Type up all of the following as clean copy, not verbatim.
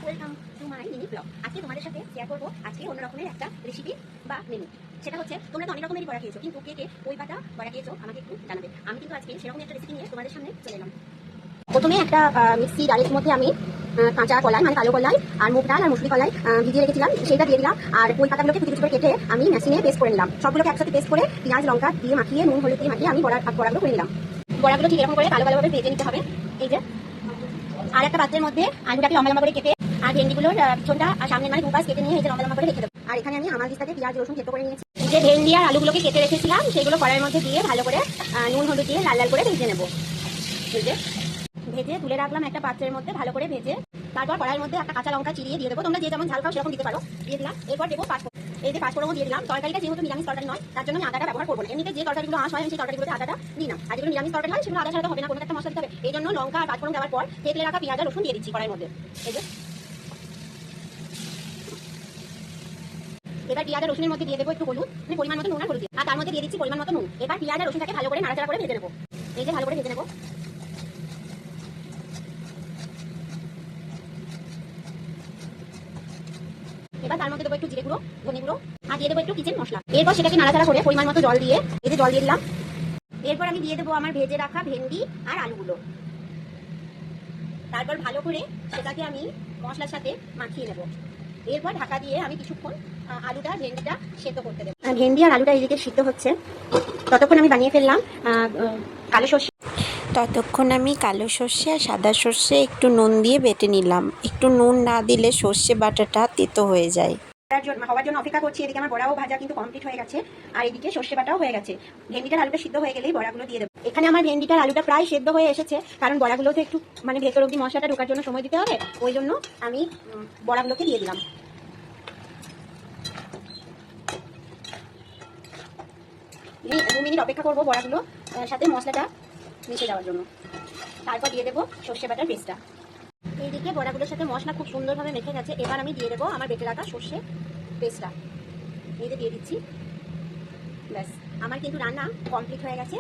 Welcome to my mini blog. আজকে তোমাদের সাথে শেয়ার করবো আজকে অন্য রকমের একটা রেসিপি বা মেনু। সেটা হচ্ছে, তোমরা তো অনেক রকমেরই বড়া খেয়েছো, কিন্তু কে কে ওই পাতা বড়া খেয়েছো আমাকে একটু জানাবে। আমি কিন্তু আজকে সেরকম একটা রেসিপি নিয়ে তোমাদের সামনে চলে এলাম। প্রথমে একটা মিক্সি ডালের মধ্যে আমি কাঁচা কলাই মানে কালো কলাই আর মুগ ডাল আর মুসুরি কলাই ভিজিয়ে রেখেছিলাম, সেটা দিয়ে দিলাম। আর ওই পাতাগুলোকে কুচি কুচি করে কেটে আমি মেশিনে পেস্ট করে নিলাম। সবগুলোকে একসাথে পেস্ট করে পেঁয়াজ লঙ্কা দিয়ে মাখিয়ে নুন হলুদ দিয়ে মাখিয়ে আমি বড়াগুলো করে নিলাম। বড়াগুলো ঠিক এরকম করে কালো কালোভাবে ভেজে নিতে হবে। এই যে, আর একটা পাত্রের মধ্যে আলুটাকে লম্বা লম্বা করে কেটে আর ভেন্ডিগুলোর পিছনটা আর সামনে মানে দুপাশ কেটে নিয়ে এই যে লম্বা লম্বা করে রেখে দেবো। আর এখানে আমি আমার দিস্তাতে পেঁয়াজ রসুন কেটে করে নিয়েছি। যে ভেন্ডি আর আলুগুলোকে কেটে রেখেছিলাম সেগুলো কড়াইয়ের মধ্যে দিয়ে ভালো করে নুন হলুদ দিয়ে লাল লাল করে ভেজে নেবো। ভেজে তুলে রাখলাম একটা পাত্রের মধ্যে ভালো করে ভেজে। তারপর কড়াইয়ের মধ্যে একটা কাঁচা লঙ্কা চিরিয়ে দিয়ে দেবো। তোমরা যে যেমন ঝাল খাও সেরকম দিতে পারো। দিয়ে দিলাম। এরপর দেবো পাঁচফোড়ন। এই যে পাঁচফোড়নও দিয়ে দিলাম। তরকারিটা যেহেতু নিরামিষ তরকারি নয়, তার জন্য আমি আদাটা ব্যবহার করবো না। এমনিতে যে তরকারিগুলো আঁশ হয় সেই তরকারিগুলোতে আদাটা দিই না। আর যেগুলো নিরামিষ তরকারি হয় সেগুলো আদা ছাড়া হবে না, কোনো একটা মশলা দিতে হবে। এই জন্য লঙ্কা আর পাঁচফোড়ন দেওয়ার পর থেতলে রাখা পেঁয়াজ আর রসুন দিয়ে দিচ্ছি কড়াইয়ের মধ্যে। এই যে, এবার পেঁয়াজ আর রসুনের মধ্যে দিয়ে দেবো একটু হলুদ, মানে পরিমাণ মতো নুন আর হলুদ দিয়ে, আর তার মধ্যে দিয়ে দিচ্ছি পরিমাণ মতো নুন। এবার পেঁয়াজ আর রসুনটাকে ভালো করে নাড়াচাড়া করে ভেজে নেবো। এই যে ভালো করে ভেজে নেবো। এবার তার মধ্যে দেবো একটু জিরে গুঁড়ো, ধনে গুঁড়ো আর দিয়ে দেবো একটু কিচেন মশলা। এরপর সেটাকে নাড়াচাড়া করে পরিমাণ মতো জল দিয়ে, এই যে জল দিয়ে দিলাম। এরপর আমি দিয়ে দেবো আমার ভেজে রাখা ভেন্ডি আর আলুগুলো। তারপর ভালো করে সেটাকে আমি মশলার সাথে মাখিয়ে নেবো। এরপর ঢাকা দিয়ে আমি কিছুক্ষণ আলুটা ভেন্ডিটা সেদ্ধ করতে দেবো। ভেন্ডি আর আলুটা এদিকে সিদ্ধ হচ্ছে, ততক্ষণ আমি বানিয়ে ফেললাম কালো সর্ষে। ততক্ষণ আমি কালো সর্ষে আর সাদা সর্ষে একটু নুন দিয়ে বেটে নিলাম। একটু নুন না দিলে সর্ষে বাটাটা তেতো হয়ে যায়। হওয়ার জন্য অপেক্ষা করছি। এদিকে আমার বড়াও ভাজা কিন্তু কমপ্লিট হয়ে গেছে, আর এদিকে সর্ষে বাটাও হয়ে গেছে। ভেন্ডিটার আলুটা সিদ্ধ হয়ে গেলেই বড়াগুলো দিয়ে দেবো। এখানে আমার ভেন্ডিটার আলুটা প্রায় সেদ্ধ হয়ে এসেছে, কারণ বড়াগুলোতে একটু মানে ভেতর অব্দি মশলাটা ঢোকার জন্য সময় দিতে হবে। ওই জন্য আমি বড়াগুলোকে দিয়ে দিলাম। 2 মিনিট অপেক্ষা করবো বড়াগুলো সাথে মশলাটা মিশে যাওয়ার জন্য। তারপর দিয়ে দেবো সর্ষে বাটার পেস্টটা। এইদিকে বড়াগুলোর সাথে মশলা খুব সুন্দরভাবে মেখে গেছে। এবার আমি দিয়ে দেবো আমার বেটে রাখা সর্ষে পেস্টটা। এই যে দিয়ে দিচ্ছি। ব্যাস, আমার কিন্তু রান্না কমপ্লিট হয়ে গেছে।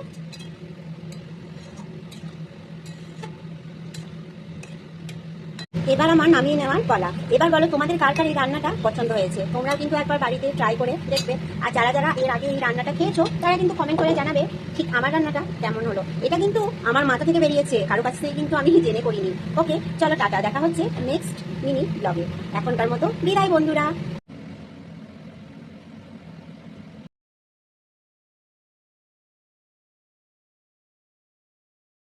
এবার আমার নামিয়ে নেওয়ার পালা। এবার বলো তোমাদের কার কার এই রান্নাটা পছন্দ হয়েছে। তোমরাও কিন্তু একবার বাড়িতে ট্রাই করে দেখবে। আর যারা যারা এর আগে এই রান্নাটা খেয়েছো তারা কিন্তু কমেন্ট করে জানাবে ঠিক আমার রান্নাটা কেমন হলো। এটা কিন্তু আমার মাথা থেকে বেরিয়েছে, কারো কাছ থেকে কিন্তু আমি জেনে করিনি। ওকে, চলো টাটা, দেখা হচ্ছে নেক্সট মিনি ব্লগে। এখনকার মতো বিদায় বন্ধুরা।